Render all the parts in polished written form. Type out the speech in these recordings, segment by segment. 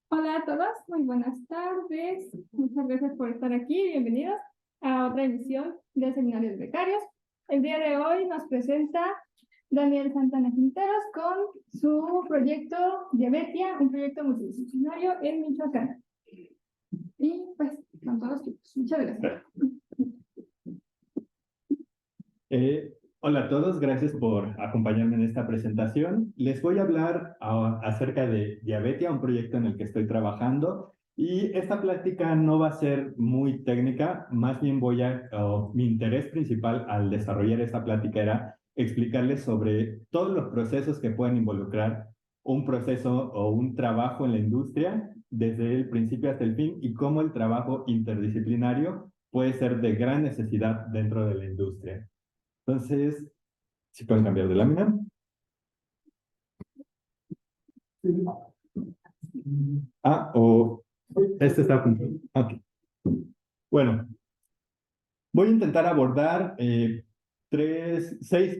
Hola a todos, muy buenas tardes. Muchas gracias por estar aquí. Bienvenidos a otra emisión de Seminarios Becarios. El día de hoy nos presenta Daniel Santana Quinteros con su proyecto Diabetia, un proyecto multidisciplinario en Michoacán. Y pues, con todos chicos. Muchas gracias. Hola a todos, gracias por acompañarme en esta presentación. Les voy a hablar acerca de Diabetia, un proyecto en el que estoy trabajando. Y esta plática no va a ser muy técnica, más bien mi interés principal al desarrollar esta plática era explicarles sobre todos los procesos que pueden involucrar un proceso o un trabajo en la industria, desde el principio hasta el fin, y cómo el trabajo interdisciplinario puede ser de gran necesidad dentro de la industria. Entonces, si pueden cambiar de lámina. Este está a punto. Ok. Bueno, voy a intentar abordar 6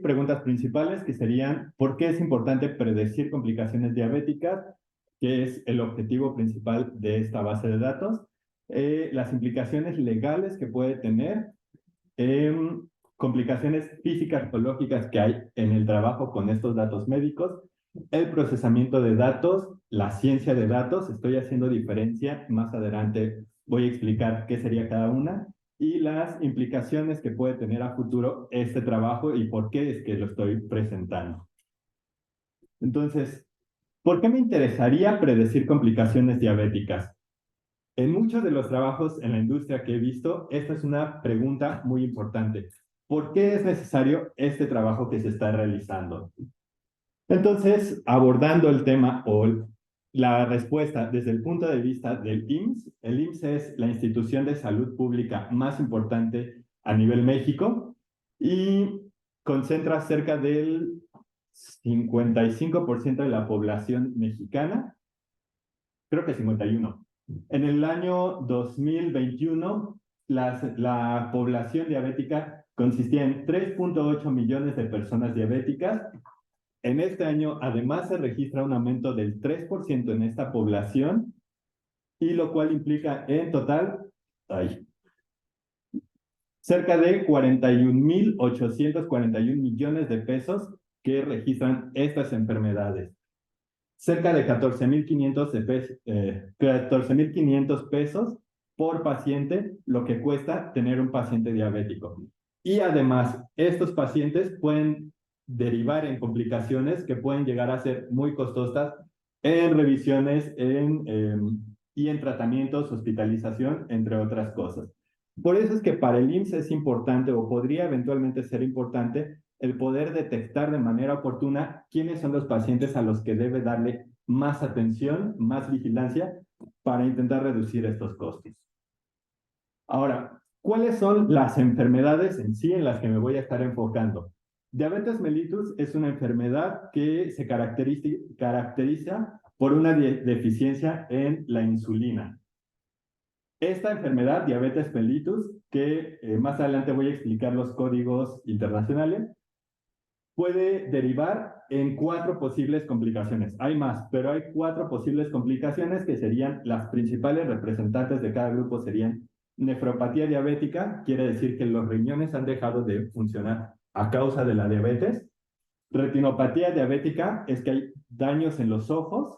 preguntas principales que serían: ¿por qué es importante predecir complicaciones diabéticas? ¿Qué es el objetivo principal de esta base de datos? Las implicaciones legales que puede tener, complicaciones físicas o lógicas que hay en el trabajo con estos datos médicos, el procesamiento de datos, la ciencia de datos, estoy haciendo diferencia, más adelante voy a explicar qué sería cada una, y las implicaciones que puede tener a futuro este trabajo y por qué es que lo estoy presentando. Entonces, ¿por qué me interesaría predecir complicaciones diabéticas? En muchos de los trabajos en la industria que he visto, esta es una pregunta muy importante. ¿Por qué es necesario este trabajo que se está realizando? Entonces, abordando el tema o la respuesta desde el punto de vista del IMSS, el IMSS es la institución de salud pública más importante a nivel México y concentra cerca del 55% de la población mexicana, creo que 51. En el año 2021, la población diabética consistía en 3.8 millones de personas diabéticas. En este año, además, se registra un aumento del 3% en esta población, y lo cual implica en total cerca de 41.841 millones de pesos que registran estas enfermedades. Cerca de 14.500 pesos por paciente, lo que cuesta tener un paciente diabético. Y además, estos pacientes pueden derivar en complicaciones que pueden llegar a ser muy costosas en revisiones y en tratamientos, hospitalización, entre otras cosas. Por eso es que para el IMSS es importante, o podría eventualmente ser importante, el poder detectar de manera oportuna quiénes son los pacientes a los que debe darle más atención, más vigilancia, para intentar reducir estos costos. Ahora, ¿cuáles son las enfermedades en sí en las que me voy a estar enfocando? Diabetes mellitus es una enfermedad que se caracteriza por una deficiencia en la insulina. Esta enfermedad, diabetes mellitus, que más adelante voy a explicar los códigos internacionales, puede derivar en 4 posibles complicaciones. Hay más, pero hay 4 posibles complicaciones que serían las principales representantes de cada grupo. Serían nefropatía diabética, quiere decir que los riñones han dejado de funcionar a causa de la diabetes. Retinopatía diabética es que hay daños en los ojos.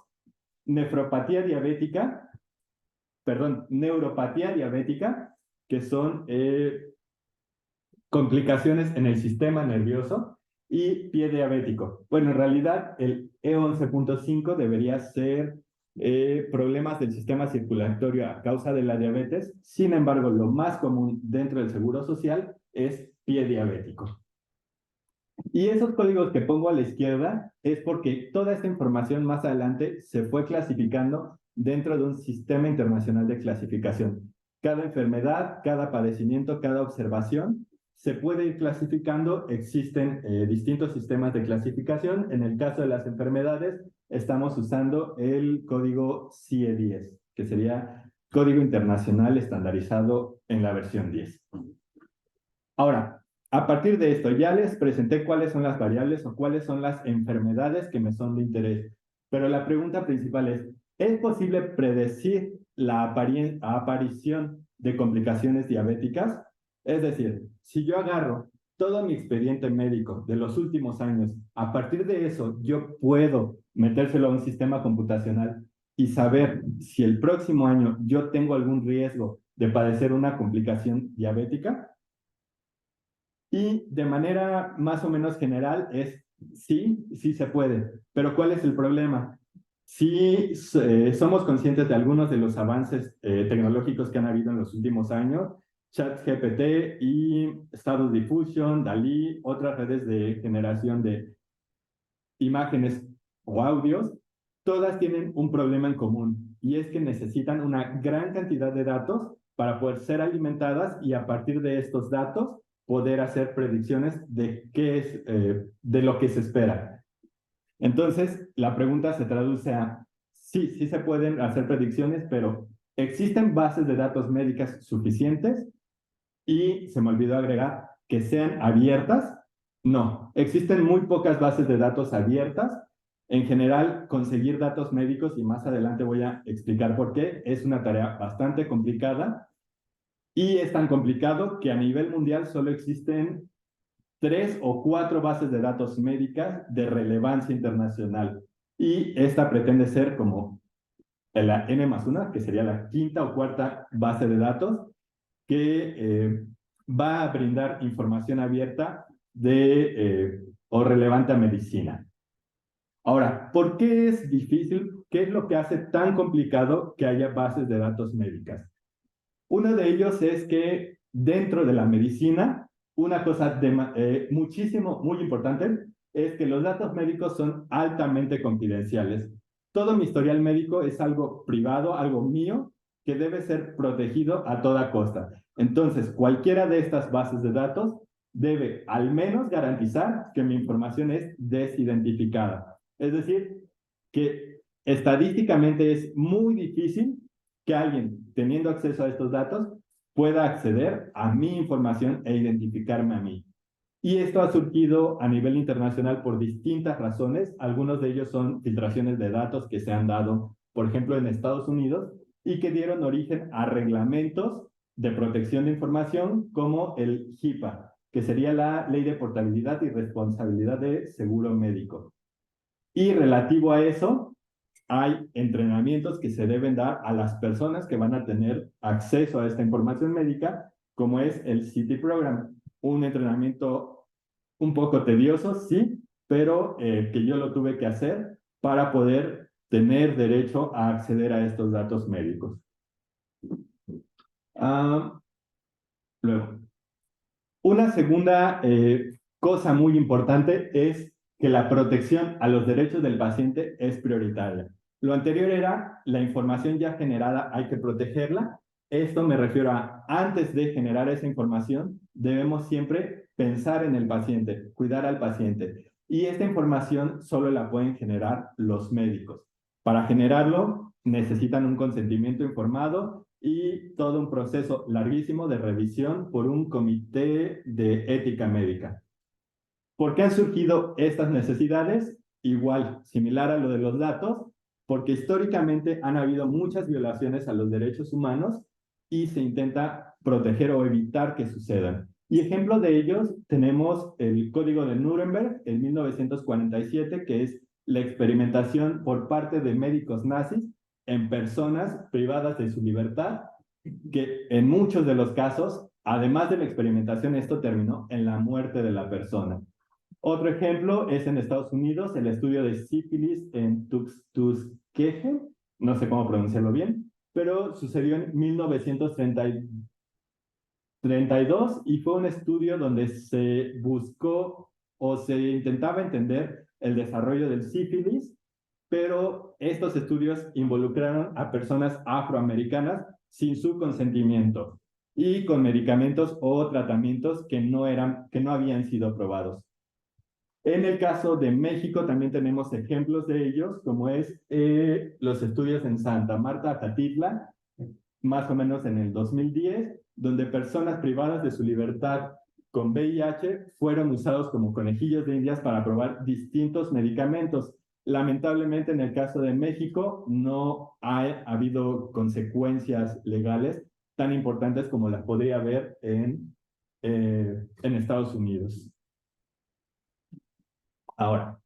Neuropatía diabética, que son complicaciones en el sistema nervioso. Y pie diabético. Bueno, en realidad el E11.5 debería ser problemas del sistema circulatorio a causa de la diabetes. Sin embargo, lo más común dentro del Seguro Social es pie diabético. Y esos códigos que pongo a la izquierda es porque toda esta información más adelante se fue clasificando dentro de un sistema internacional de clasificación. Cada enfermedad, cada padecimiento, cada observación se puede ir clasificando. Existen distintos sistemas de clasificación. En el caso de las enfermedades, estamos usando el código CIE-10, que sería Código Internacional Estandarizado en la versión 10. Ahora, a partir de esto, ya les presenté cuáles son las variables o cuáles son las enfermedades que me son de interés. Pero la pregunta principal ¿es posible predecir la aparición de complicaciones diabéticas? Es decir, si yo agarro todo mi expediente médico de los últimos años, a partir de eso yo puedo metérselo a un sistema computacional y saber si el próximo año yo tengo algún riesgo de padecer una complicación diabética. Y de manera más o menos general sí, sí se puede. Pero ¿cuál es el problema? Sí, somos conscientes de algunos de los avances tecnológicos que han habido en los últimos años, ChatGPT y Stable Diffusion, DALL-E, otras redes de generación de imágenes o audios, todas tienen un problema en común y es que necesitan una gran cantidad de datos para poder ser alimentadas y a partir de estos datos poder hacer predicciones de de lo que se espera. Entonces, la pregunta se traduce a, sí, sí se pueden hacer predicciones, pero ¿existen bases de datos médicas suficientes? Y se me olvidó agregar, que sean abiertas. No, existen muy pocas bases de datos abiertas. En general, conseguir datos médicos, y más adelante voy a explicar por qué, es una tarea bastante complicada. Y es tan complicado que a nivel mundial solo existen 3 o 4 bases de datos médicas de relevancia internacional. Y esta pretende ser como la N+1, que sería la quinta o cuarta base de datos, que va a brindar información abierta o relevante a medicina. Ahora, ¿por qué es difícil? ¿Qué es lo que hace tan complicado que haya bases de datos médicas? Uno de ellos es que dentro de la medicina, una cosa muy importante, es que los datos médicos son altamente confidenciales. Todo mi historial médico es algo privado, algo mío, que debe ser protegido a toda costa. Entonces, cualquiera de estas bases de datos debe al menos garantizar que mi información es desidentificada. Es decir, que estadísticamente es muy difícil que alguien teniendo acceso a estos datos pueda acceder a mi información e identificarme a mí. Y esto ha surgido a nivel internacional por distintas razones. Algunos de ellos son filtraciones de datos que se han dado, por ejemplo, en Estados Unidos, y que dieron origen a reglamentos de protección de información como el HIPAA, que sería la Ley de Portabilidad y Responsabilidad de Seguro Médico. Y relativo a eso, hay entrenamientos que se deben dar a las personas que van a tener acceso a esta información médica, como es el CT Program, un entrenamiento un poco tedioso, sí, pero que yo lo tuve que hacer para poder tener derecho a acceder a estos datos médicos. Luego, una segunda cosa muy importante es que la protección a los derechos del paciente es prioritaria. Lo anterior era la información ya generada, hay que protegerla. Esto me refiero a antes de generar esa información, debemos siempre pensar en el paciente, cuidar al paciente. Y esta información solo la pueden generar los médicos. Para generarlo necesitan un consentimiento informado y todo un proceso larguísimo de revisión por un comité de ética médica. ¿Por qué han surgido estas necesidades? Igual, similar a lo de los datos, porque históricamente han habido muchas violaciones a los derechos humanos y se intenta proteger o evitar que sucedan. Y ejemplo de ellos tenemos el Código de Nuremberg, en 1947, que es la experimentación por parte de médicos nazis en personas privadas de su libertad, que en muchos de los casos, además de la experimentación, esto terminó en la muerte de la persona. Otro ejemplo es en Estados Unidos, el estudio de sífilis en Tuskegee, no sé cómo pronunciarlo bien, pero sucedió en 1932 y fue un estudio donde se buscó o se intentaba entender el desarrollo del sífilis, pero estos estudios involucraron a personas afroamericanas sin su consentimiento y con medicamentos o tratamientos que no habían sido aprobados. En el caso de México también tenemos ejemplos de ellos, como es los estudios en Santa Marta, Atatitla, más o menos en el 2010, donde personas privadas de su libertad con VIH fueron usados como conejillos de indias para probar distintos medicamentos. Lamentablemente, en el caso de México, no ha habido consecuencias legales tan importantes como las podría haber en Estados Unidos. Ahora,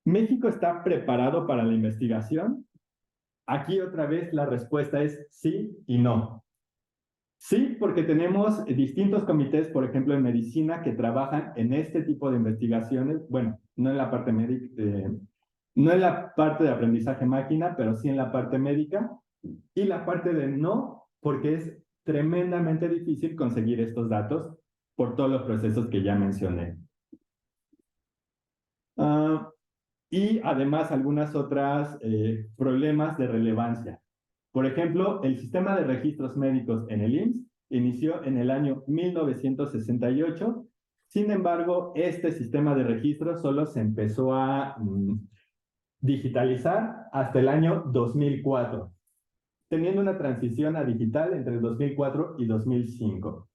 ¿México está preparado para la investigación? Aquí otra vez la respuesta es sí y no. Sí, porque tenemos distintos comités, por ejemplo, en medicina, que trabajan en este tipo de investigaciones. Bueno, no en la parte médica, no en la parte de aprendizaje máquina, pero sí en la parte médica. Y la parte de no, porque es tremendamente difícil conseguir estos datos por todos los procesos que ya mencioné. Y además algunas otras problemas de relevancia. Por ejemplo, el sistema de registros médicos en el IMSS inició en el año 1968. Sin embargo, este sistema de registros solo se empezó a digitalizar hasta el año 2004, teniendo una transición a digital entre 2004 y 2005.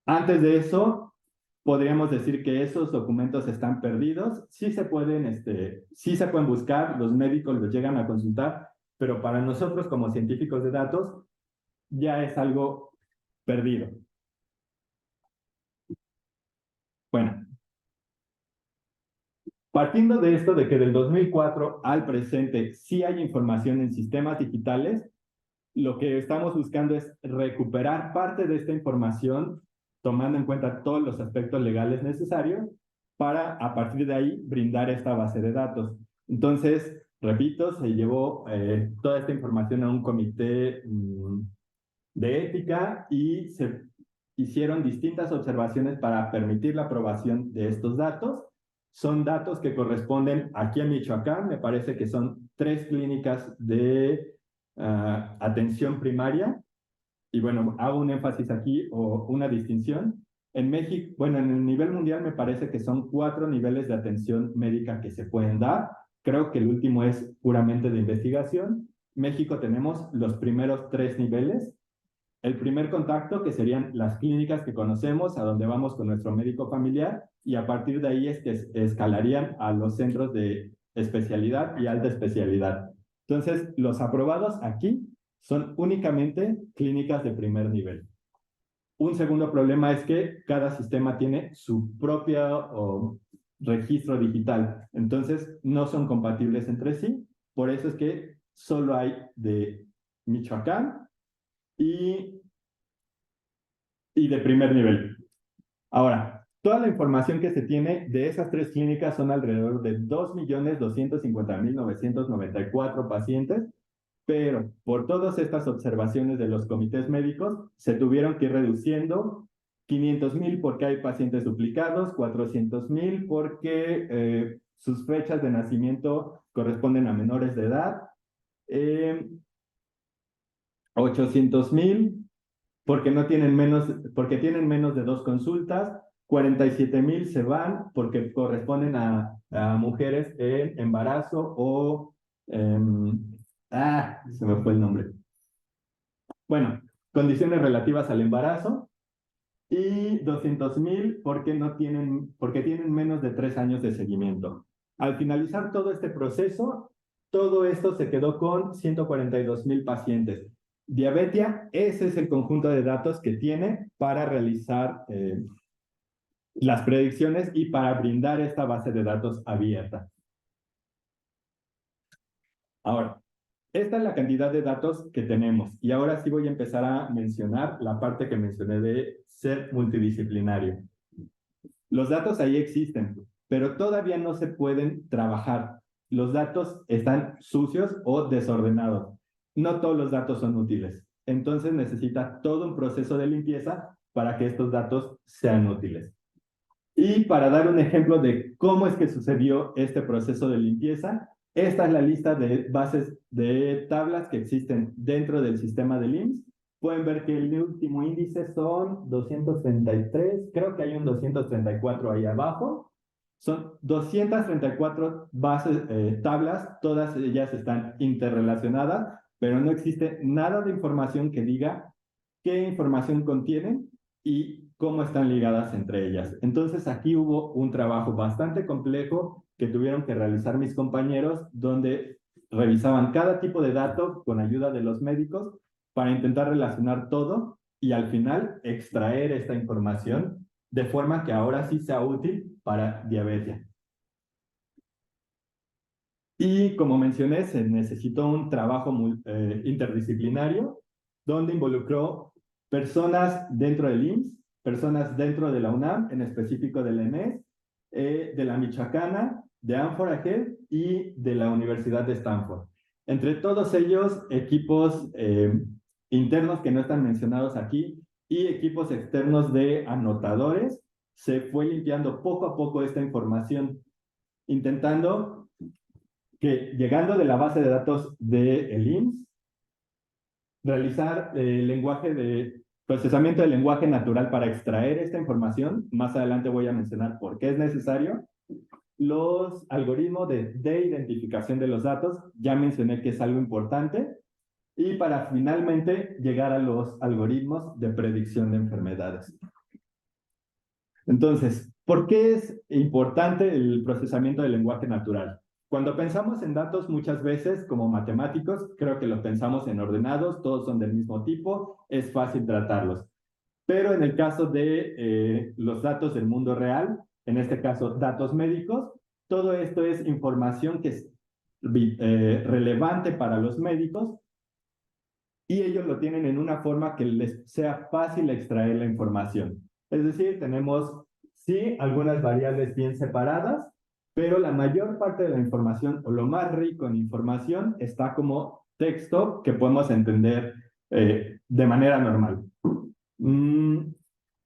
Antes de eso, podríamos decir que esos documentos están perdidos. Sí se pueden buscar, los médicos los llegan a consultar, pero para nosotros como científicos de datos ya es algo perdido. Bueno, partiendo de esto de que del 2004 al presente sí hay información en sistemas digitales, lo que estamos buscando es recuperar parte de esta información tomando en cuenta todos los aspectos legales necesarios para, a partir de ahí, brindar esta base de datos. Entonces, repito, se llevó toda esta información a un comité de ética y se hicieron distintas observaciones para permitir la aprobación de estos datos. Son datos que corresponden aquí a Michoacán, me parece que son 3 clínicas de atención primaria. Y bueno, hago un énfasis aquí o una distinción. En México, bueno, en el nivel mundial me parece que son 4 niveles de atención médica que se pueden dar. Creo que el último es puramente de investigación. México tenemos los primeros 3 niveles. El primer contacto, que serían las clínicas que conocemos, a donde vamos con nuestro médico familiar, y a partir de ahí es que escalarían a los centros de especialidad y alta especialidad. Entonces, los aprobados aquí son únicamente clínicas de primer nivel. Un segundo problema es que cada sistema tiene su propio registro digital, entonces no son compatibles entre sí, por eso es que solo hay de Michoacán y de primer nivel. Ahora, toda la información que se tiene de esas 3 clínicas son alrededor de 2.250.994 pacientes, pero por todas estas observaciones de los comités médicos, se tuvieron que ir reduciendo 500,000 porque hay pacientes duplicados, 400,000 porque sus fechas de nacimiento corresponden a menores de edad, 800,000 porque tienen menos de 2 consultas, 47,000 se van porque corresponden a mujeres en embarazo o se me fue el nombre. Bueno, condiciones relativas al embarazo, y 200,000 porque tienen menos de 3 años de seguimiento. Al finalizar todo este proceso, todo esto se quedó con 142,000 pacientes. Diabetia, ese es el conjunto de datos que tiene para realizar las predicciones y para brindar esta base de datos abierta. Ahora, esta es la cantidad de datos que tenemos y ahora sí voy a empezar a mencionar la parte que mencioné de ser multidisciplinario. Los datos ahí existen, pero todavía no se pueden trabajar. Los datos están sucios o desordenados. No todos los datos son útiles. Entonces necesita todo un proceso de limpieza para que estos datos sean útiles. Y para dar un ejemplo de cómo es que sucedió este proceso de limpieza, esta es la lista de bases de tablas que existen dentro del sistema del IMSS. Pueden ver que el último índice son 233, creo que hay un 234 ahí abajo. Son 234 tablas, todas ellas están interrelacionadas, pero no existe nada de información que diga qué información contienen y cómo están ligadas entre ellas. Entonces aquí hubo un trabajo bastante complejo que tuvieron que realizar mis compañeros, donde revisaban cada tipo de dato con ayuda de los médicos para intentar relacionar todo y al final extraer esta información de forma que ahora sí sea útil para diabetes. Y como mencioné, se necesitó un trabajo interdisciplinario donde involucró personas dentro del IMSS, personas dentro de la UNAM, en específico del ENES, de la Michoacana, de Amphora Health y de la Universidad de Stanford. Entre todos ellos, equipos internos que no están mencionados aquí y equipos externos de anotadores, se fue limpiando poco a poco esta información, intentando que llegando de la base de datos del IMSS, realizar el lenguaje de procesamiento del lenguaje natural para extraer esta información. Más adelante voy a mencionar por qué es necesario. Los algoritmos de identificación de los datos, ya mencioné que es algo importante. Y para finalmente llegar a los algoritmos de predicción de enfermedades. Entonces, ¿por qué es importante el procesamiento del lenguaje natural? Cuando pensamos en datos muchas veces como matemáticos, creo que lo pensamos en ordenados, todos son del mismo tipo, es fácil tratarlos. Pero en el caso de los datos del mundo real, en este caso datos médicos, todo esto es información que es relevante para los médicos y ellos lo tienen en una forma que les sea fácil extraer la información. Es decir, tenemos sí algunas variables bien separadas, pero la mayor parte de la información o lo más rico en información está como texto que podemos entender de manera normal.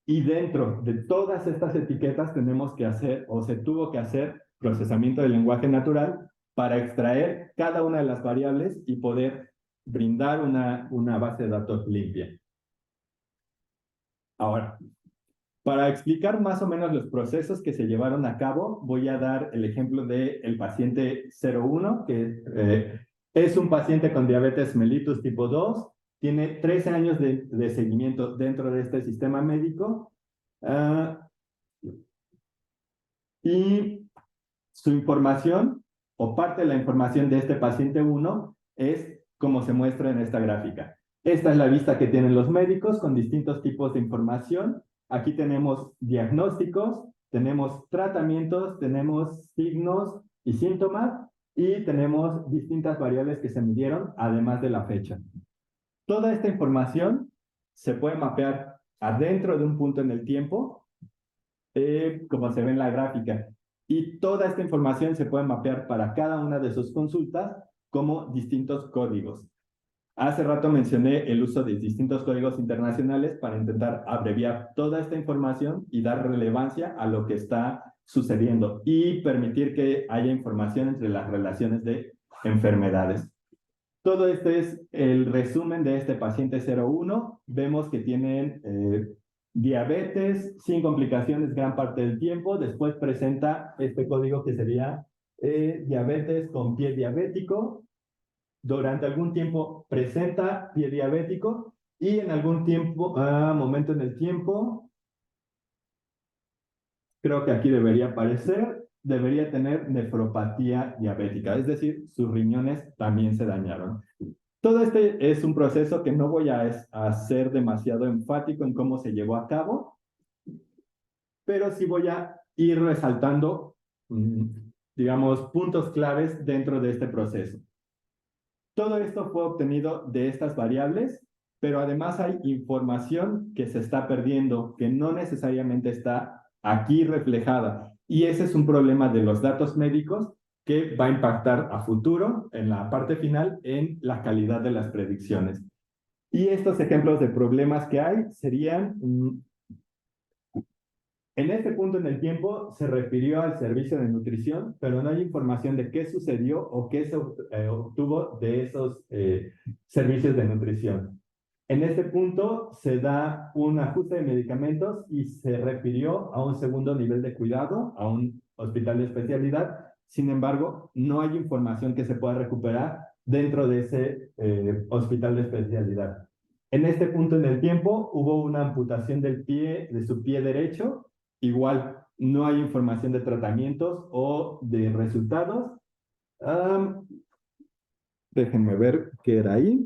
Y dentro de todas estas etiquetas tenemos que hacer o se tuvo que hacer procesamiento del lenguaje natural para extraer cada una de las variables y poder brindar una base de datos limpia. Ahora, para explicar más o menos los procesos que se llevaron a cabo, voy a dar el ejemplo del paciente 01, que es un paciente con diabetes mellitus tipo 2, tiene 13 años de seguimiento dentro de este sistema médico, y su información o parte de la información de este paciente 1 es como se muestra en esta gráfica. Esta es la vista que tienen los médicos con distintos tipos de información. Aquí tenemos diagnósticos, tenemos tratamientos, tenemos signos y síntomas y tenemos distintas variables que se midieron además de la fecha. Toda esta información se puede mapear adentro de un punto en el tiempo, como se ve en la gráfica. Y toda esta información se puede mapear para cada una de sus consultas como distintos códigos. Hace rato mencioné el uso de distintos códigos internacionales para intentar abreviar toda esta información y dar relevancia a lo que está sucediendo y permitir que haya información entre las relaciones de enfermedades. Todo esto es el resumen de este paciente 01. Vemos que tienen diabetes sin complicaciones gran parte del tiempo. Después presenta este código que sería diabetes con pie diabético. Durante algún tiempo presenta pie diabético y en algún tiempo, momento en el tiempo, creo que aquí debería aparecer, debería tener nefropatía diabética, es decir, sus riñones también se dañaron. Todo este es un proceso que no voy a ser demasiado enfático en cómo se llevó a cabo, pero sí voy a ir resaltando, digamos, puntos claves dentro de este proceso. Todo esto fue obtenido de estas variables, pero además hay información que se está perdiendo, que no necesariamente está aquí reflejada. Y ese es un problema de los datos médicos que va a impactar a futuro, en la parte final, en la calidad de las predicciones. Y estos ejemplos de problemas que hay serían, en este punto en el tiempo se refirió al servicio de nutrición, pero no hay información de qué sucedió o qué se obtuvo de esos servicios de nutrición. En este punto se da un ajuste de medicamentos y se refirió a un segundo nivel de cuidado, a un hospital de especialidad. Sin embargo, no hay información que se pueda recuperar dentro de ese hospital de especialidad. En este punto en el tiempo hubo una amputación de su pie derecho. Igual, no hay información de tratamientos o de resultados. Déjenme ver qué era ahí.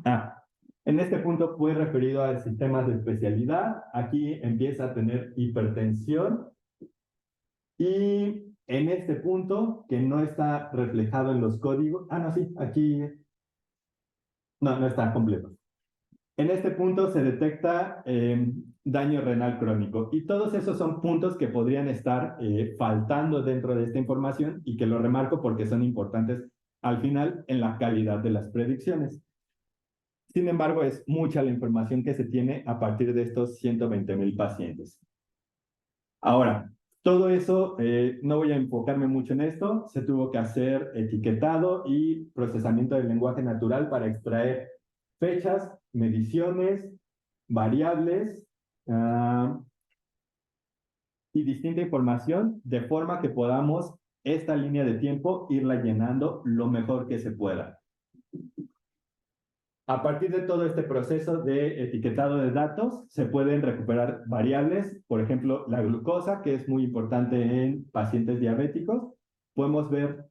Ah, en este punto fue referido a sistemas de especialidad. Aquí empieza a tener hipertensión. Y en este punto, que no está reflejado en los códigos, no, sí, aquí no está completo. En este punto se detecta daño renal crónico y todos esos son puntos que podrían estar faltando dentro de esta información y que lo remarco porque son importantes al final en la calidad de las predicciones. Sin embargo, es mucha la información que se tiene a partir de estos 120,000 pacientes. Ahora, todo eso, no voy a enfocarme mucho en esto, se tuvo que hacer etiquetado y procesamiento del lenguaje natural para extraer fechas, mediciones, variables y distinta información de forma que podamos esta línea de tiempo irla llenando lo mejor que se pueda. A partir de todo este proceso de etiquetado de datos, se pueden recuperar variables, por ejemplo, la glucosa, que es muy importante en pacientes diabéticos. Podemos ver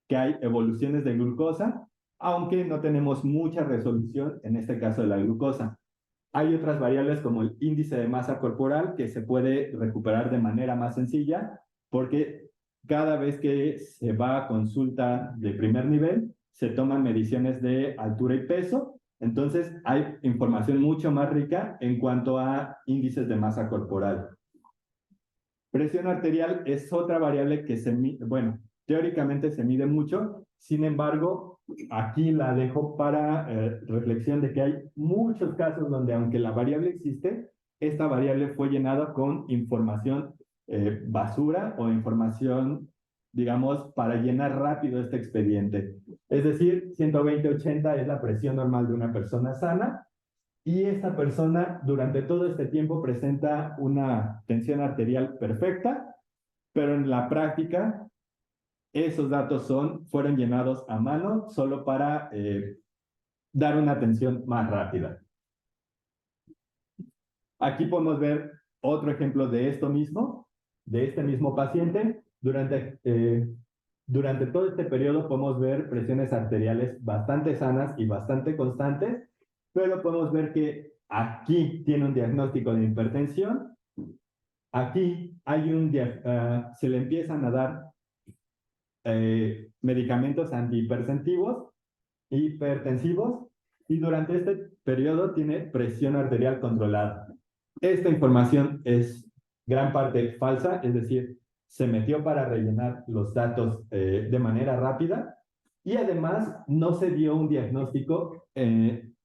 que hay evoluciones de glucosa, aunque no tenemos mucha resolución en este caso de la glucosa. Hay otras variables como el índice de masa corporal que se puede recuperar de manera más sencilla, porque cada vez que se va a consulta de primer nivel, se toman mediciones de altura y peso. Entonces, hay información mucho más rica en cuanto a índices de masa corporal. Presión arterial es otra variable que se mide, bueno, teóricamente se mide mucho, sin embargo, aquí la dejo para reflexión de que hay muchos casos donde aunque la variable existe, esta variable fue llenada con información basura o información, digamos, para llenar rápido este expediente. Es decir, 120/80 es la presión normal de una persona sana, y esta persona durante todo este tiempo presenta una tensión arterial perfecta, pero en la práctica esos datos fueron llenados a mano solo para dar una atención más rápida. Aquí podemos ver otro ejemplo de esto mismo, de este mismo paciente. Durante todo este periodo podemos ver presiones arteriales bastante sanas y bastante constantes, pero podemos ver que aquí tiene un diagnóstico de hipertensión, aquí se le empiezan a dar medicamentos antihipertensivos, hipertensivos, y durante este periodo tiene presión arterial controlada. Esta información es gran parte falsa, es decir, se metió para rellenar los datos de manera rápida y además no se dio un diagnóstico en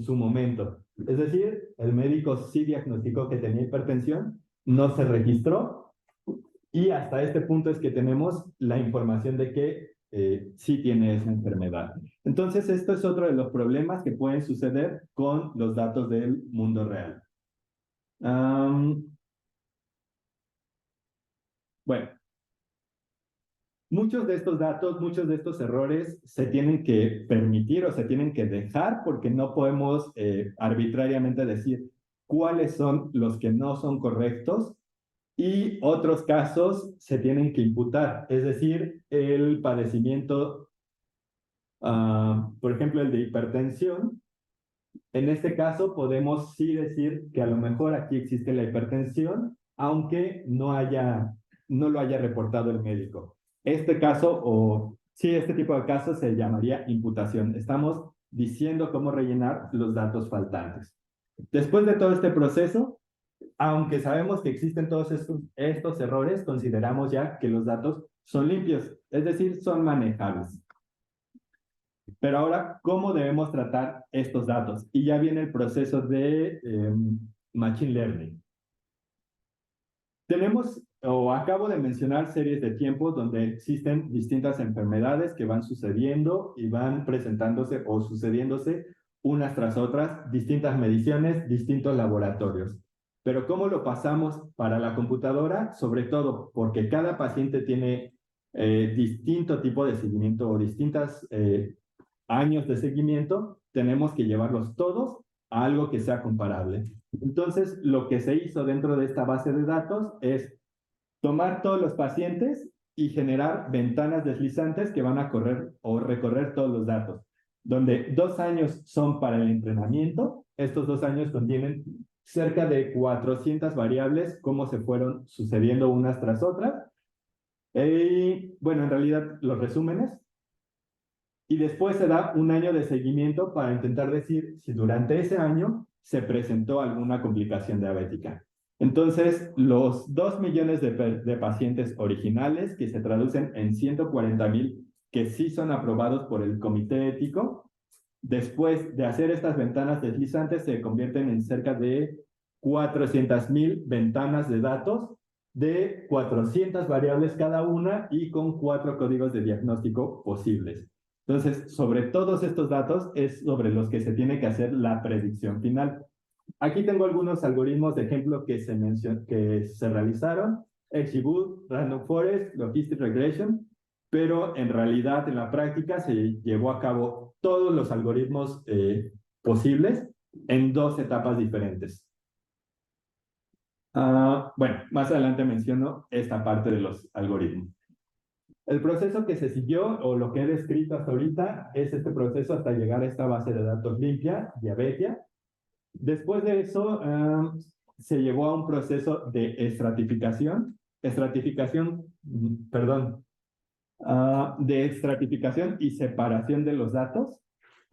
su momento. Es decir, el médico sí diagnosticó que tenía hipertensión, no se registró y hasta este punto es que tenemos la información de que sí tiene esa enfermedad. Entonces, esto es otro de los problemas que pueden suceder con los datos del mundo real. Bueno, muchos de estos datos, muchos de estos errores se tienen que permitir o se tienen que dejar porque no podemos arbitrariamente decir cuáles son los que no son correctos y otros casos se tienen que imputar, es decir, el padecimiento, por ejemplo, el de hipertensión. En este caso podemos sí decir que a lo mejor aquí existe la hipertensión, aunque no lo haya reportado el médico. Este caso, este tipo de casos se llamaría imputación. Estamos diciendo cómo rellenar los datos faltantes. Después de todo este proceso, aunque sabemos que existen todos estos errores, consideramos ya que los datos son limpios, es decir, son manejables. Pero ahora, ¿cómo debemos tratar estos datos? Y ya viene el proceso de Machine Learning. Acabo de mencionar series de tiempos donde existen distintas enfermedades que van sucediendo y van presentándose o sucediéndose unas tras otras, distintas mediciones, distintos laboratorios. Pero ¿cómo lo pasamos para la computadora? Sobre todo porque cada paciente tiene distinto tipo de seguimiento o distintos años de seguimiento, tenemos que llevarlos todos a algo que sea comparable. Entonces, lo que se hizo dentro de esta base de datos es tomar todos los pacientes y generar ventanas deslizantes que van a correr o recorrer todos los datos, donde 2 años son para el entrenamiento. Estos 2 años contienen cerca de 400 variables, cómo se fueron sucediendo unas tras otras. Bueno, en realidad los resúmenes. Y después se da 1 año de seguimiento para intentar decir si durante ese año se presentó alguna complicación diabética. Entonces, los 2 millones de pacientes originales, que se traducen en 140,000, que sí son aprobados por el comité ético, después de hacer estas ventanas deslizantes, se convierten en cerca de 400,000 ventanas de datos, de 400 variables cada una y con 4 códigos de diagnóstico posibles. Entonces, sobre todos estos datos es sobre los que se tiene que hacer la predicción final. Aquí tengo algunos algoritmos de ejemplo que se realizaron: XGBoost, Random Forest, Logistic Regression, pero en realidad en la práctica se llevó a cabo todos los algoritmos posibles en 2 etapas diferentes. Bueno, más adelante menciono esta parte de los algoritmos. El proceso que se siguió, o lo que he descrito hasta ahorita, es este proceso hasta llegar a esta base de datos limpia, Diabetia. Después de eso, se llevó a un proceso de de estratificación y separación de los datos.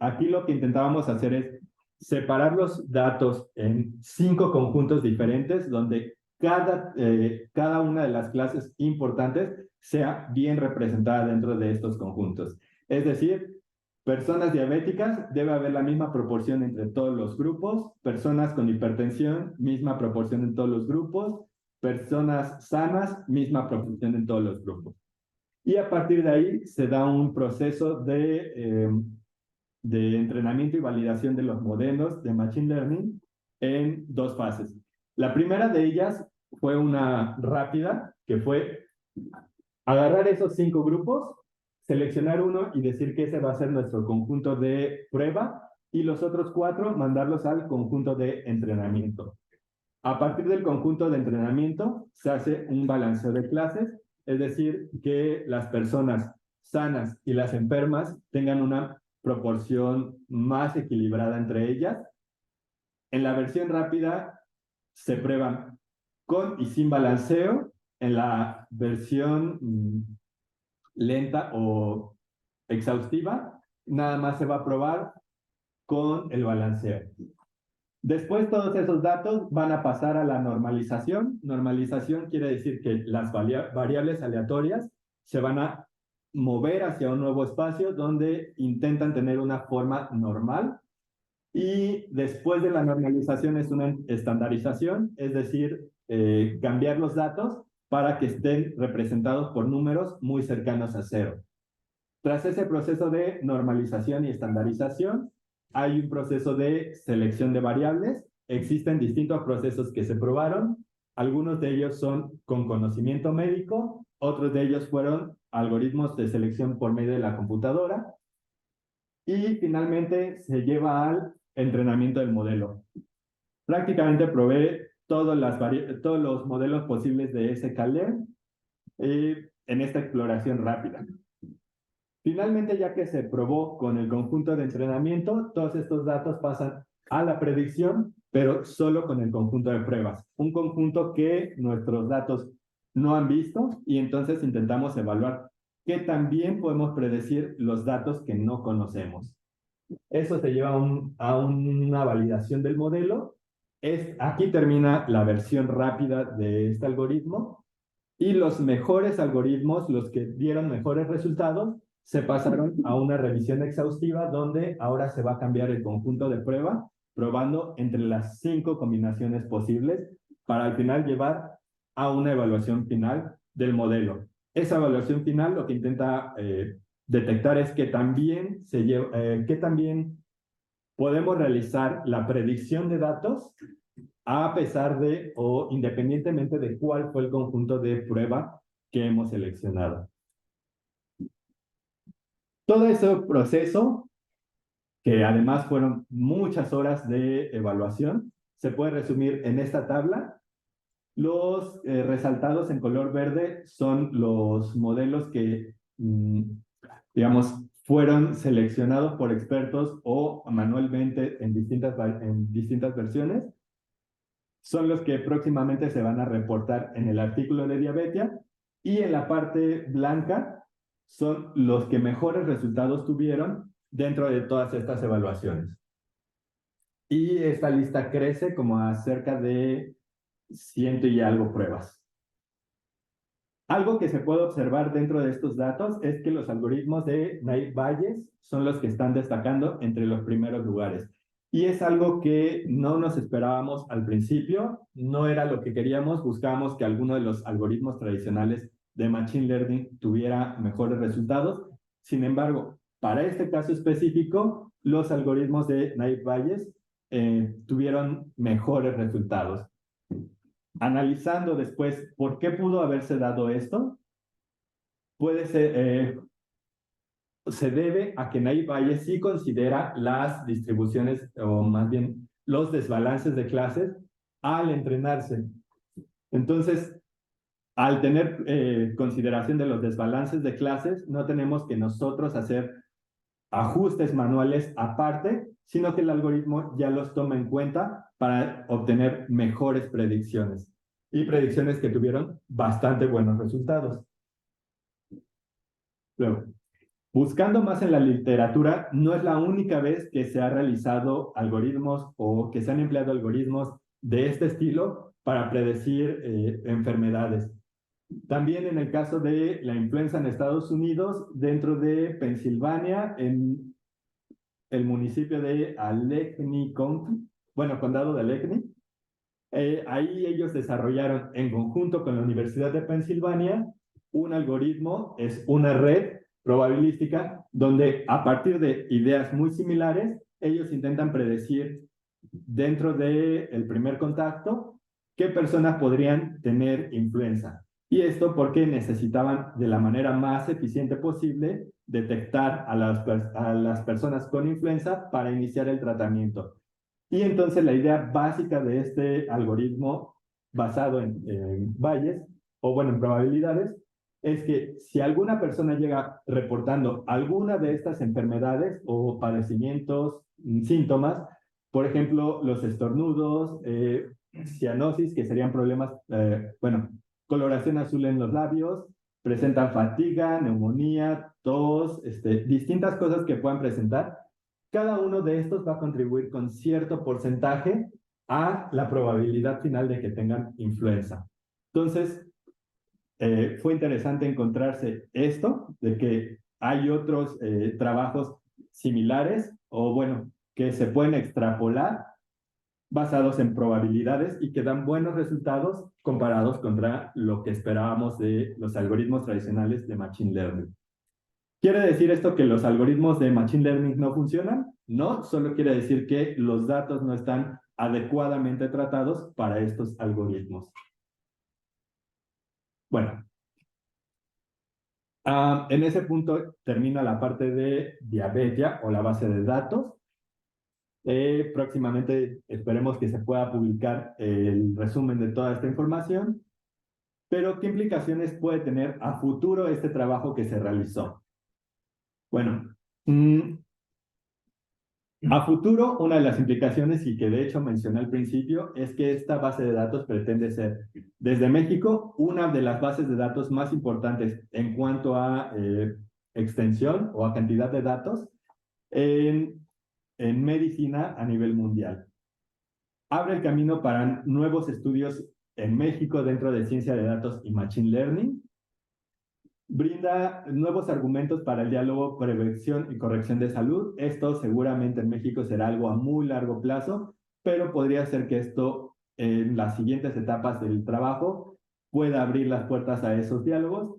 Aquí lo que intentábamos hacer es separar los datos en 5 conjuntos diferentes, donde cada una de las clases importantes sea bien representada dentro de estos conjuntos. Es decir, personas diabéticas, debe haber la misma proporción entre todos los grupos. Personas con hipertensión, misma proporción en todos los grupos. Personas sanas, misma proporción en todos los grupos. Y a partir de ahí se da un proceso de entrenamiento y validación de los modelos de Machine Learning en 2 fases. La primera de ellas fue una rápida, que fue agarrar esos 5 grupos, seleccionar uno y decir que ese va a ser nuestro conjunto de prueba, y los otros 4 mandarlos al conjunto de entrenamiento. A partir del conjunto de entrenamiento se hace un balanceo de clases, es decir, que las personas sanas y las enfermas tengan una proporción más equilibrada entre ellas. En la versión rápida se prueban con y sin balanceo. En la versión lenta o exhaustiva, nada más se va a probar con el balanceo. Después todos esos datos van a pasar a la normalización. Normalización quiere decir que las variables aleatorias se van a mover hacia un nuevo espacio donde intentan tener una forma normal. Y después de la normalización es una estandarización, es decir, cambiar los datos para que estén representados por números muy cercanos a 0. Tras ese proceso de normalización y estandarización, hay un proceso de selección de variables. Existen distintos procesos que se probaron. Algunos de ellos son con conocimiento médico, otros de ellos fueron algoritmos de selección por medio de la computadora. Y finalmente se lleva al entrenamiento del modelo. Prácticamente probé todos los modelos posibles de sklearn en esta exploración rápida. Finalmente, ya que se probó con el conjunto de entrenamiento, todos estos datos pasan a la predicción, pero solo con el conjunto de pruebas. Un conjunto que nuestros datos no han visto, y entonces intentamos evaluar qué también podemos predecir los datos que no conocemos. Eso se lleva a una validación del modelo. Aquí termina la versión rápida de este algoritmo, y los mejores algoritmos, los que dieron mejores resultados, se pasaron a una revisión exhaustiva, donde ahora se va a cambiar el conjunto de prueba, probando entre las 5 combinaciones posibles, para al final llevar a una evaluación final del modelo. Esa evaluación final lo que intenta detectar es que también podemos realizar la predicción de datos a pesar de o independientemente de cuál fue el conjunto de prueba que hemos seleccionado. Todo ese proceso, que además fueron muchas horas de evaluación, se puede resumir en esta tabla. Los resaltados en color verde son los modelos que, digamos, fueron seleccionados por expertos o manualmente en distintas versiones. Son los que próximamente se van a reportar en el artículo de Diabetia. Y en la parte blanca son los que mejores resultados tuvieron dentro de todas estas evaluaciones. Y esta lista crece como a cerca de 100 y algo pruebas. Algo que se puede observar dentro de estos datos es que los algoritmos de Naive-Bayes son los que están destacando entre los primeros lugares. Y es algo que no nos esperábamos al principio, no era lo que queríamos, buscábamos que alguno de los algoritmos tradicionales de Machine Learning tuviera mejores resultados. Sin embargo, para este caso específico, los algoritmos de Naive-Bayes tuvieron mejores resultados. Analizando después por qué pudo haberse dado esto, puede ser, se debe a que Naive-Bayes sí considera las distribuciones, o más bien los desbalances de clases al entrenarse. Entonces, al tener consideración de los desbalances de clases, no tenemos que nosotros hacer ajustes manuales aparte, sino que el algoritmo ya los toma en cuenta para obtener mejores predicciones y predicciones que tuvieron bastante buenos resultados. Luego, buscando más en la literatura, no es la única vez que se ha realizado algoritmos o que se han empleado algoritmos de este estilo para predecir enfermedades. También en el caso de la influenza en Estados Unidos, dentro de Pensilvania, en el municipio de Allegheny County, bueno, condado de Allegheny, ahí ellos desarrollaron en conjunto con la Universidad de Pensilvania un algoritmo, es una red probabilística, donde a partir de ideas muy similares, ellos intentan predecir dentro del primer contacto qué personas podrían tener influenza. Y esto porque necesitaban de la manera más eficiente posible detectar a las personas con influenza para iniciar el tratamiento. Y entonces la idea básica de este algoritmo basado en Bayes, o bueno, en probabilidades, es que si alguna persona llega reportando alguna de estas enfermedades o padecimientos, síntomas, por ejemplo, los estornudos, cianosis, que serían problemas, bueno, coloración azul en los labios, presentan fatiga, neumonía, tos, distintas cosas que puedan presentar. Cada uno de estos va a contribuir con cierto porcentaje a la probabilidad final de que tengan influenza. Entonces, fue interesante encontrarse esto, de que hay otros trabajos similares o bueno, que se pueden extrapolar basados en probabilidades y que dan buenos resultados comparados contra lo que esperábamos de los algoritmos tradicionales de Machine Learning. ¿Quiere decir esto que los algoritmos de Machine Learning no funcionan? No, solo quiere decir que los datos no están adecuadamente tratados para estos algoritmos. Bueno, en ese punto termina la parte de Diabetia o la base de datos. Próximamente esperemos que se pueda publicar el resumen de toda esta información, pero ¿qué implicaciones puede tener a futuro este trabajo que se realizó? Bueno, a futuro, una de las implicaciones, y que de hecho mencioné al principio, es que esta base de datos pretende ser, desde México, una de las bases de datos más importantes en cuanto a extensión o a cantidad de datos en medicina a nivel mundial. Abre el camino para nuevos estudios en México dentro de ciencia de datos y machine learning. Brinda nuevos argumentos para el diálogo, prevención y corrección de salud. Esto seguramente en México será algo a muy largo plazo, pero podría ser que esto en las siguientes etapas del trabajo pueda abrir las puertas a esos diálogos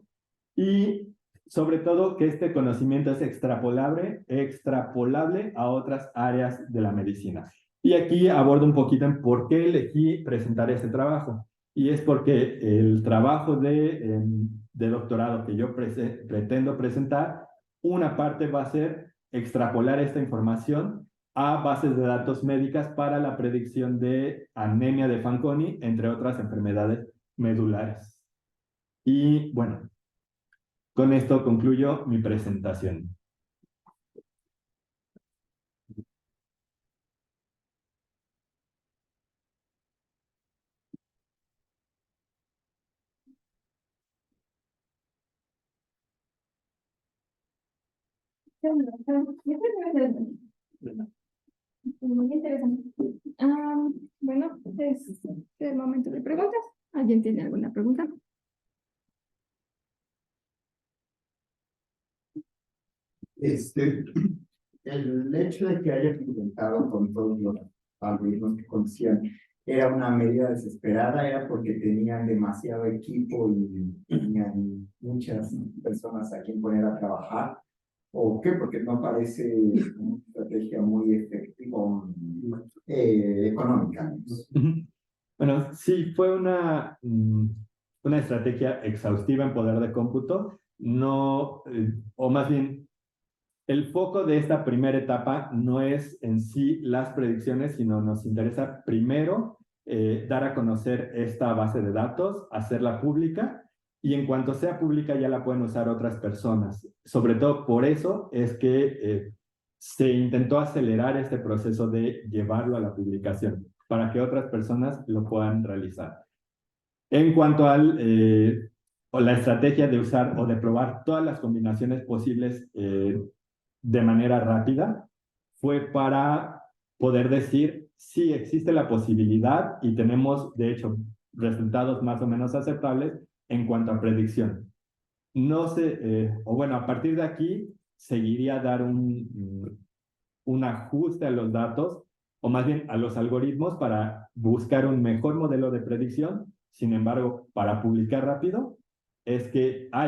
y sobre todo que este conocimiento es extrapolable a otras áreas de la medicina. Y aquí abordo un poquito en por qué elegí presentar este trabajo. Y es porque el trabajo de doctorado que yo pretendo presentar, una parte va a ser extrapolar esta información a bases de datos médicas para la predicción de anemia de Fanconi, entre otras enfermedades medulares. Y bueno, con esto concluyo mi presentación. Muy interesante. Bueno, es el momento de preguntas. ¿Alguien tiene alguna pregunta? Este, el hecho de que haya implementado con todos los algoritmos que conocían, ¿era una medida desesperada? ¿Era porque tenían demasiado equipo y tenían muchas personas a quien poner a trabajar? ¿O qué? Porque no parece una estrategia muy efectiva, económica. Bueno, sí, fue una estrategia exhaustiva en poder de cómputo, no, o más bien, el foco de esta primera etapa no es en sí las predicciones, sino nos interesa primero dar a conocer esta base de datos, hacerla pública, y en cuanto sea pública ya la pueden usar otras personas. Sobre todo por eso es que se intentó acelerar este proceso de llevarlo a la publicación, para que otras personas lo puedan realizar. En cuanto o la estrategia de usar o de probar todas las combinaciones posibles de manera rápida, fue para poder decir si existe la posibilidad y tenemos, de hecho, resultados más o menos aceptables en cuanto a predicción. No sé, o bueno, a partir de aquí seguiría dar un ajuste a los datos, o más bien a los algoritmos para buscar un mejor modelo de predicción. Sin embargo, para publicar rápido,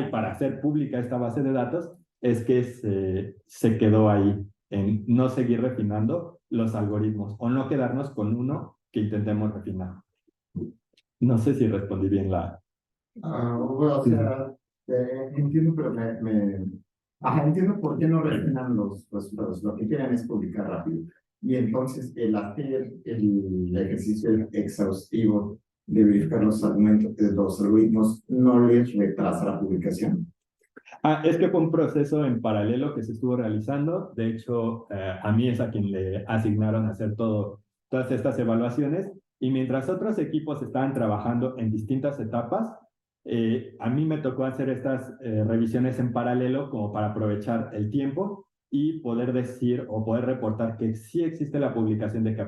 para hacer pública esta base de datos, es que se quedó ahí en no seguir refinando los algoritmos o no quedarnos con uno que intentemos refinar. No sé si respondí bien la... Bueno, o sea, entiendo, pero entiendo por qué no refinan lo que quieren es publicar rápido. Y entonces el hacer el ejercicio exhaustivo de verificar los argumentos de los algoritmos no les retrasa la publicación. Es que fue un proceso en paralelo que se estuvo realizando. De hecho, a mí es a quien le asignaron hacer todas estas evaluaciones. Y mientras otros equipos estaban trabajando en distintas etapas, a mí me tocó hacer estas revisiones en paralelo como para aprovechar el tiempo y poder decir o poder reportar que sí existe la publicación de que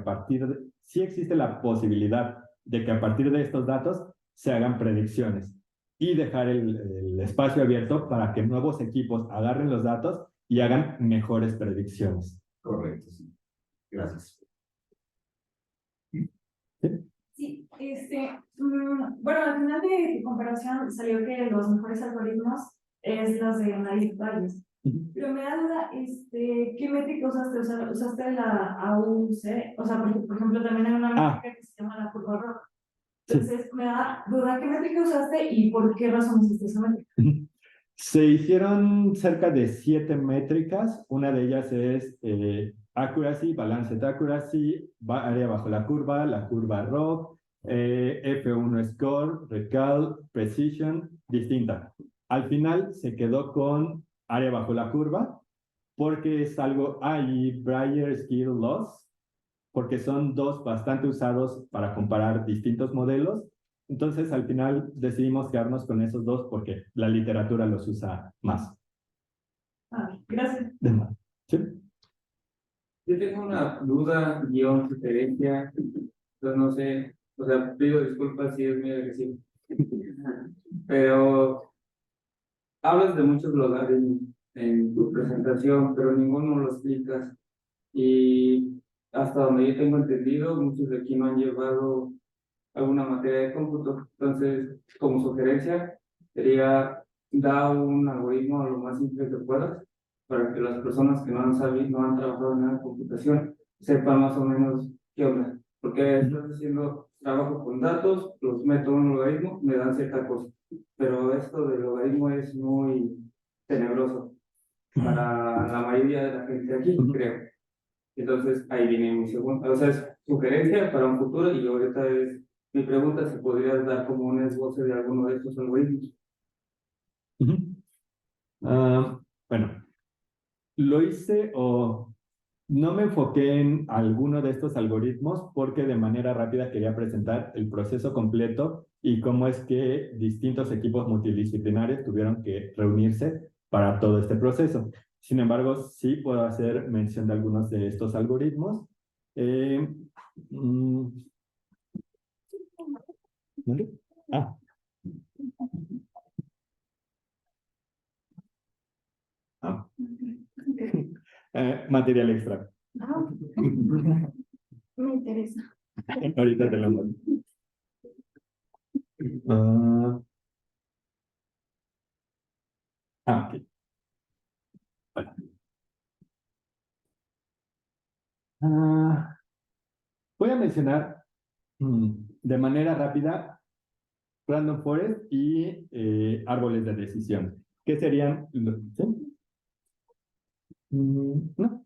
sí existe la posibilidad de que a partir de estos datos se hagan predicciones y dejar el espacio abierto para que nuevos equipos agarren los datos y hagan mejores predicciones. Correcto, sí. Gracias. ¿Sí? Sí, bueno, al final de tu comparación salió que los mejores algoritmos es los de análisis de valles. Pero me da duda, ¿qué métrica usaste? O sea, ¿usaste la AUC? O sea, por ejemplo, también hay una métrica que se llama la curva ROC. Entonces, me da duda, ¿qué métrica usaste y por qué razón usaste esa métrica? Se hicieron cerca de 7 métricas. Una de ellas es accuracy, balanced accuracy, área bajo la curva ROC, F1 score, recall, precision, distinta. Al final se quedó con área bajo la curva porque es algo, y Breyer Skill Loss, porque son dos bastante usados para comparar distintos modelos. Entonces, al final decidimos quedarnos con esos dos porque la literatura los usa más. Gracias. De más. ¿Sí? Yo tengo una duda, sugerencia, entonces no sé, o sea, pido disculpas si es muy agresivo, pero hablas de muchos lugares en tu presentación, pero ninguno lo explicas, y hasta donde yo tengo entendido, muchos de aquí no han llevado alguna materia de cómputo. Entonces, como sugerencia, sería dar un algoritmo a lo más simple que puedas para que las personas que no han trabajado en la computación sepan más o menos ¿qué onda? Porque estás haciendo trabajo con datos, los meto en un logaritmo, me dan cierta cosa. Pero esto del logaritmo es muy tenebroso para la mayoría de la gente aquí, creo. Entonces, ahí viene mi segunda, o sea, es sugerencia para un futuro y ahorita es mi pregunta si podrías dar como un esbozo de alguno de estos algoritmos. Bueno, lo hice o no me enfoqué en alguno de estos algoritmos porque de manera rápida quería presentar el proceso completo y cómo es que distintos equipos multidisciplinarios tuvieron que reunirse para todo este proceso. Sin embargo, sí puedo hacer mención de algunos de estos algoritmos. ¿Dónde? Ah. Ah. Material extra. Ah, me interesa. Ahorita te lo mando. Ok. Bueno. Voy a mencionar de manera rápida Random Forest y árboles de decisión. ¿Qué serían? ¿Sí? No.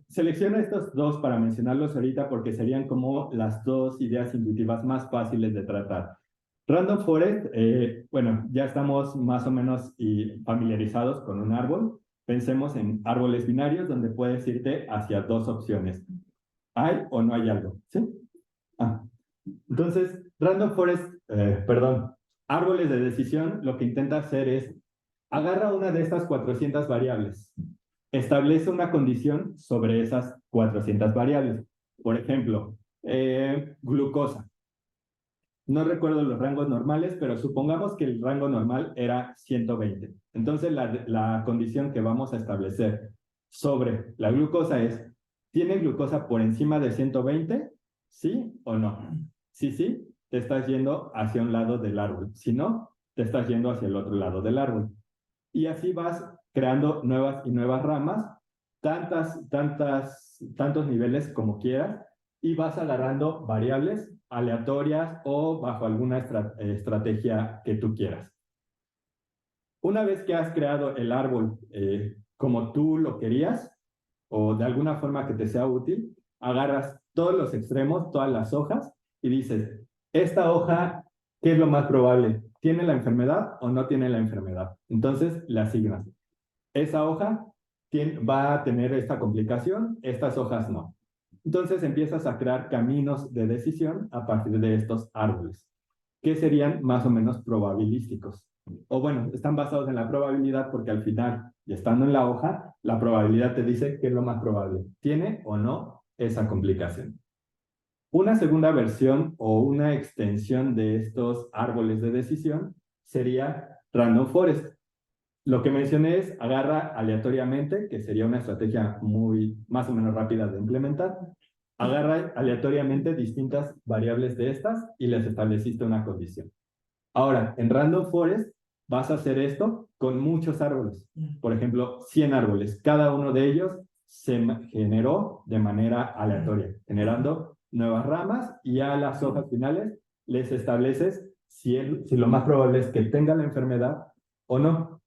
Selecciono estos dos para mencionarlos ahorita porque serían como las dos ideas intuitivas más fáciles de tratar. Random Forest, bueno, ya estamos más o menos familiarizados con un árbol. Pensemos en árboles binarios donde puedes irte hacia dos opciones. ¿Hay o no hay algo? ¿Sí? Entonces, Random Forest, perdón, árboles de decisión, lo que intenta hacer es agarra una de estas 400 variables, establece una condición sobre esas 400 variables. Por ejemplo, glucosa. No recuerdo los rangos normales, pero supongamos que el rango normal era 120. Entonces, la condición que vamos a establecer sobre la glucosa es, ¿tiene glucosa por encima de 120? ¿Sí o no? Si sí, te estás yendo hacia un lado del árbol. Si no, te estás yendo hacia el otro lado del árbol. Y así vas creando nuevas y nuevas ramas, tantos niveles como quieras, y vas agarrando variables aleatorias o bajo alguna estrategia que tú quieras. Una vez que has creado el árbol como tú lo querías, o de alguna forma que te sea útil, agarras todos los extremos, todas las hojas, y dices, esta hoja, ¿qué es lo más probable? ¿Tiene la enfermedad o no tiene la enfermedad? Entonces, le asignas. Esa hoja va a tener esta complicación, estas hojas no. Entonces empiezas a crear caminos de decisión a partir de estos árboles, que serían más o menos probabilísticos. O bueno, están basados en la probabilidad porque al final, y estando en la hoja, la probabilidad te dice qué es lo más probable. ¿Tiene o no esa complicación? Una segunda versión o una extensión de estos árboles de decisión sería Random Forest. Lo que mencioné es agarra aleatoriamente, que sería una estrategia más o menos rápida de implementar, agarra aleatoriamente distintas variables de estas y les estableciste una condición. Ahora, en Random Forest vas a hacer esto con muchos árboles. Por ejemplo, 100 árboles. Cada uno de ellos se generó de manera aleatoria, generando nuevas ramas y a las hojas finales les estableces si lo más probable es que tenga la enfermedad o no.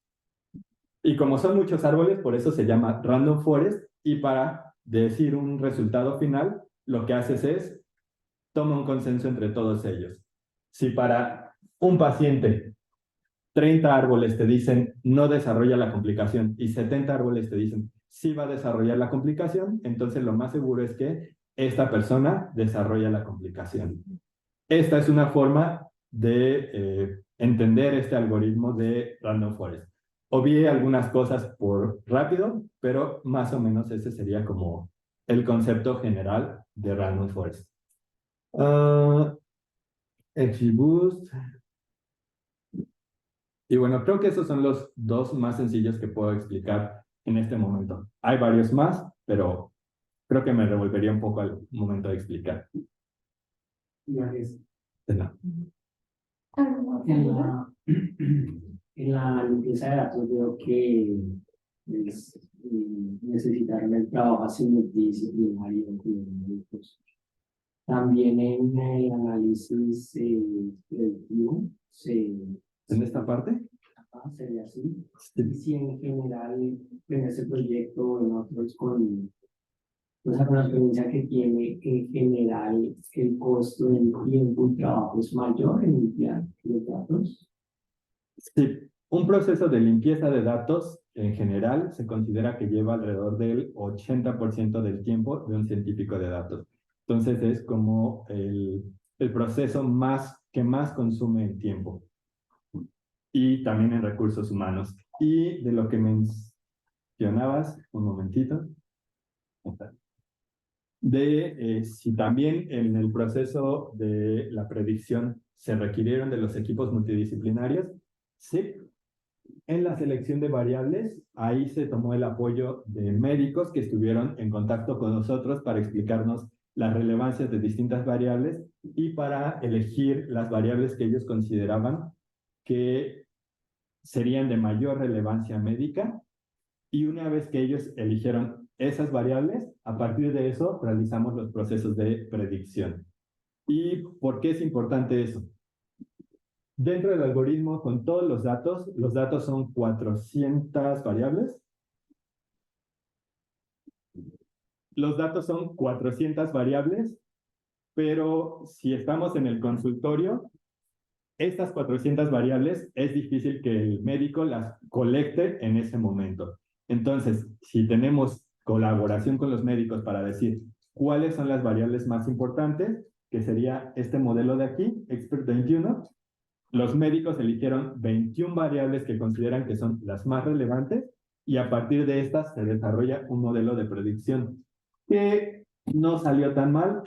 Y como son muchos árboles, por eso se llama Random Forest, y para decir un resultado final, lo que haces es, toma un consenso entre todos ellos. Si para un paciente 30 árboles te dicen no desarrolla la complicación y 70 árboles te dicen sí va a desarrollar la complicación, entonces lo más seguro es que esta persona desarrolla la complicación. Esta es una forma de entender este algoritmo de Random Forest. Obvié algunas cosas por rápido, pero más o menos ese sería como el concepto general de Random Forest. XGBoost. Y bueno, creo que esos son los dos más sencillos que puedo explicar en este momento. Hay varios más, pero creo que me revolvería un poco al momento de explicar. Gracias. De nada. ¿Alguna otra duda? En la limpieza de datos veo que pues, necesitaron el trabajo así multidisciplinario con los médicos. También en el análisis predictivo ¿En esta parte? sería así. Sí. Y si en general en ese proyecto en otros con pues, con la experiencia que tiene, en general el costo del tiempo y trabajo es mayor en limpiar los datos. Sí, un proceso de limpieza de datos en general se considera que lleva alrededor del 80% del tiempo de un científico de datos. Entonces es como el proceso que más consume en tiempo y también en recursos humanos. Y de lo que mencionabas, un momentito, de si también en el proceso de la predicción se requirieron de los equipos multidisciplinarios, sí. En la selección de variables, ahí se tomó el apoyo de médicos que estuvieron en contacto con nosotros para explicarnos las relevancias de distintas variables y para elegir las variables que ellos consideraban que serían de mayor relevancia médica. Y una vez que ellos eligieron esas variables, a partir de eso realizamos los procesos de predicción. ¿Y por qué es importante eso? Dentro del algoritmo, con todos los datos son 400 variables. Los datos son 400 variables, pero si estamos en el consultorio, estas 400 variables es difícil que el médico las colecte en ese momento. Entonces, si tenemos colaboración con los médicos para decir cuáles son las variables más importantes, que sería este modelo de aquí, Expert 21, los médicos eligieron 21 variables que consideran que son las más relevantes y a partir de estas se desarrolla un modelo de predicción que no salió tan mal.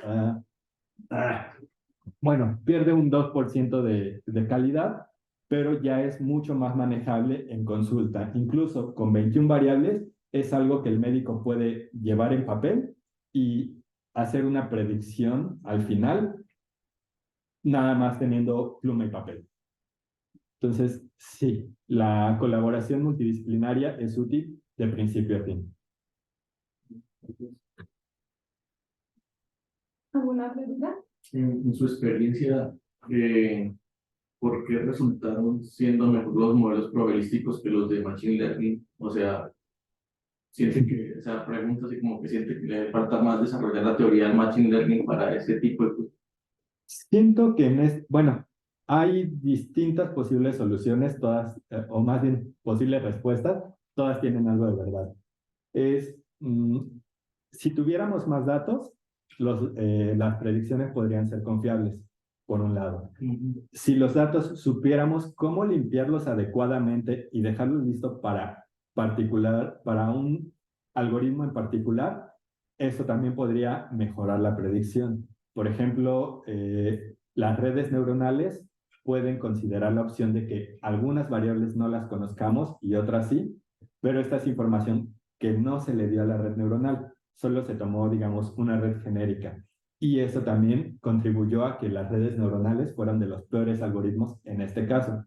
Bueno, pierde un 2% de calidad, pero ya es mucho más manejable en consulta. Incluso con 21 variables es algo que el médico puede llevar en papel y hacer una predicción al final, nada más teniendo pluma y papel. Entonces, sí, la colaboración multidisciplinaria es útil de principio a fin. ¿Alguna pregunta? En su experiencia, ¿por qué resultaron siendo mejor los modelos probabilísticos que los de Machine Learning? O sea, pregunta así como que siente que le falta más desarrollar la teoría del Machine Learning para ese tipo de cosas. Siento que bueno, hay distintas posibles soluciones, todas, o más bien posibles respuestas, todas tienen algo de verdad. Si tuviéramos más datos, las predicciones podrían ser confiables, por un lado. Si los datos supiéramos cómo limpiarlos adecuadamente y dejarlos listos para un algoritmo en particular, eso también podría mejorar la predicción. Por ejemplo, las redes neuronales pueden considerar la opción de que algunas variables no las conozcamos y otras sí, pero esta es información que no se le dio a la red neuronal, solo se tomó, digamos, una red genérica. Y eso también contribuyó a que las redes neuronales fueran de los peores algoritmos en este caso.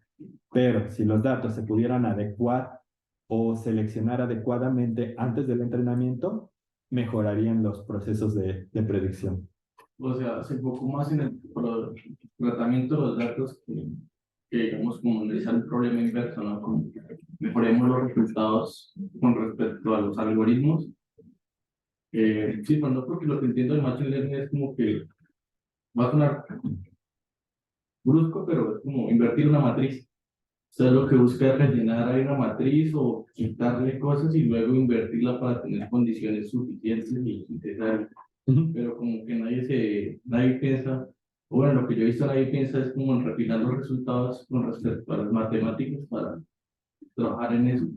Pero si los datos se pudieran adecuar o seleccionar adecuadamente antes del entrenamiento, mejorarían los procesos de predicción. O sea, se enfocó más en el tratamiento de los datos que digamos, como analizar el problema inverso, ¿no? Como mejoremos los resultados con respecto a los algoritmos. Sí, pero no, porque lo que entiendo del Machine Learning es como que va a sonar brusco, pero es como invertir una matriz. O sea, lo que busca es rellenar ahí una matriz o quitarle cosas y luego invertirla para tener condiciones suficientes y necesarias. Pero como que nadie piensa, o bueno, lo que yo he visto nadie piensa es como en refinar los resultados con respecto a las matemáticas para trabajar en eso.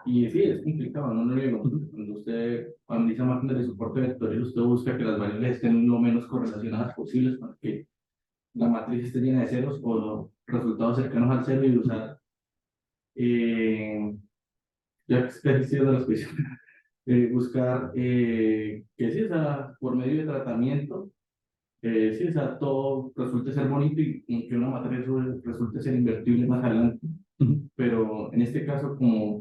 Y sí, es complicado, no lo digo. Cuando usted analiza máquinas de soporte vectorial, usted busca que las variables estén lo menos correlacionadas posibles para que la matriz esté llena de ceros o resultados cercanos al cero y usar, ya que es de las cuestiones, buscar que sí, o sea, por medio de tratamiento, sí, o sea, todo resulte ser bonito y que una matriz resulte ser invertible más adelante. Pero en este caso, como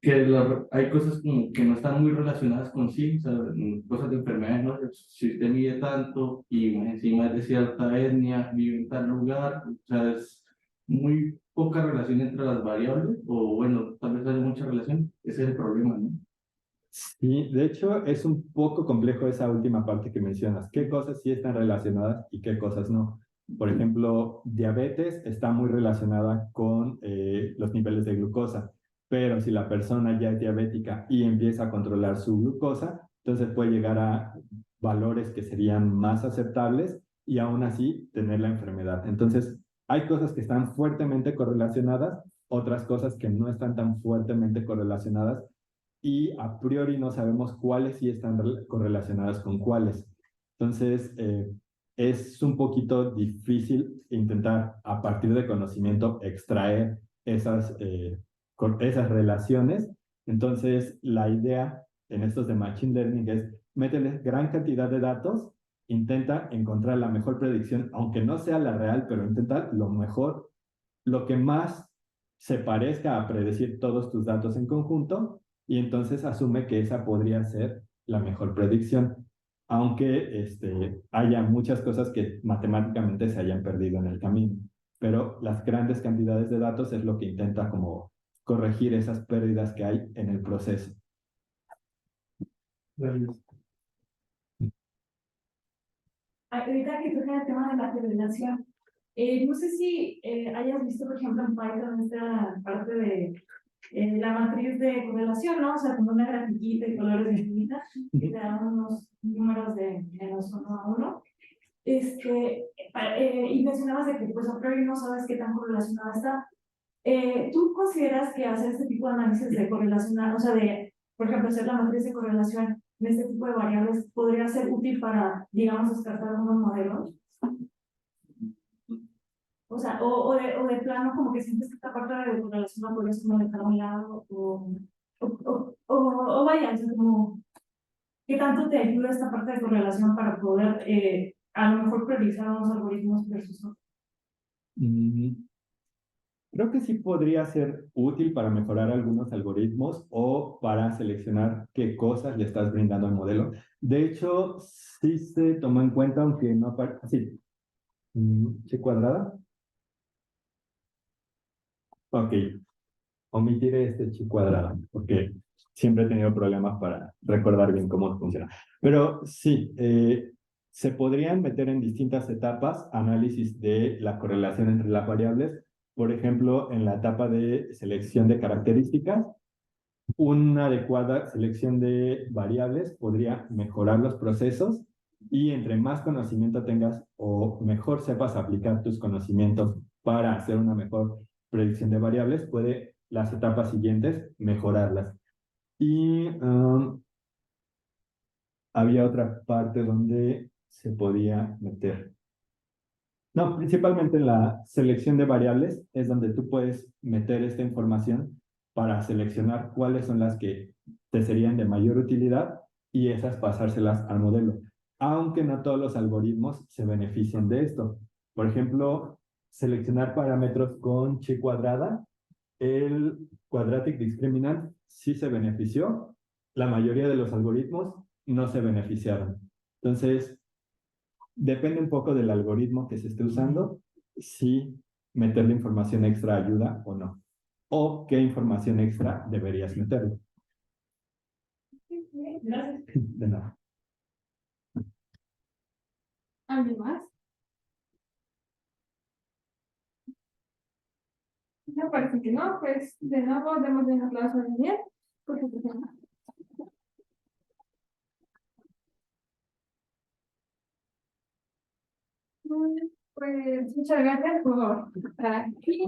hay cosas como que no están muy relacionadas con sí, o sea, cosas de enfermedades, ¿no? Si usted mide tanto y más encima es de cierta etnia, vive en tal lugar, o sea, es muy poca relación entre las variables, o bueno, tal vez haya mucha relación, ese es el problema, ¿no? Sí, de hecho es un poco complejo esa última parte que mencionas. ¿Qué cosas sí están relacionadas y qué cosas no? Por ejemplo, diabetes está muy relacionada con los niveles de glucosa, pero si la persona ya es diabética y empieza a controlar su glucosa, entonces puede llegar a valores que serían más aceptables y aún así tener la enfermedad. Entonces, hay cosas que están fuertemente correlacionadas, otras cosas que no están tan fuertemente correlacionadas y a priori no sabemos cuáles sí están correlacionadas con cuáles. Entonces, es un poquito difícil intentar a partir de conocimiento extraer esas relaciones. Entonces, la idea en estos de Machine Learning es métele gran cantidad de datos, intenta encontrar la mejor predicción, aunque no sea la real, pero intenta lo mejor, lo que más se parezca a predecir todos tus datos en conjunto y entonces asume que esa podría ser la mejor predicción, aunque haya muchas cosas que matemáticamente se hayan perdido en el camino. Pero las grandes cantidades de datos es lo que intenta como corregir esas pérdidas que hay en el proceso. Ahorita que toca el tema de la correlación, no sé si hayas visto, por ejemplo, en Python esta parte de la matriz de correlación, ¿no? O sea, como una grafiquita y colores de infinitas que te dan unos números de menos 1 a 1. Y mencionabas de que pues a priori no sabes qué tan correlacionada está. ¿Tú consideras que hacer este tipo de análisis de correlacionar, o sea, de, por ejemplo, hacer la matriz de correlación en este tipo de variables podría ser útil para, digamos, descartar algunos modelos? O sea, o de plano como que sientes que esta parte de correlación la podrías como dejar a un lado, o vaya, o sea, como, ¿qué tanto te ayuda esta parte de correlación para poder a lo mejor priorizar unos algoritmos versus otros? Creo que sí podría ser útil para mejorar algunos algoritmos o para seleccionar qué cosas le estás brindando al modelo. De hecho, sí se tomó en cuenta, aunque no aparece. Sí. ¿C cuadrada? Ok. Omitiré este chi cuadrada, porque siempre he tenido problemas para recordar bien cómo funciona. Pero sí, se podrían meter en distintas etapas análisis de la correlación entre las variables. Por ejemplo, en la etapa de selección de características, una adecuada selección de variables podría mejorar los procesos y entre más conocimiento tengas o mejor sepas aplicar tus conocimientos para hacer una mejor predicción de variables, puede las etapas siguientes mejorarlas. Y había otra parte donde se podía meter. No, principalmente en la selección de variables es donde tú puedes meter esta información para seleccionar cuáles son las que te serían de mayor utilidad y esas pasárselas al modelo. Aunque no todos los algoritmos se benefician de esto. Por ejemplo, seleccionar parámetros con chi cuadrada, el quadratic discriminant sí se benefició, la mayoría de los algoritmos no se beneficiaron. Entonces, depende un poco del algoritmo que se esté usando, si meterle información extra ayuda o no. O qué información extra deberías meterle. Gracias. De nada. ¿Alguien más? Me parece que no, pues de nuevo demos un aplauso a Daniel por su presentación. Pues muchas gracias por estar aquí.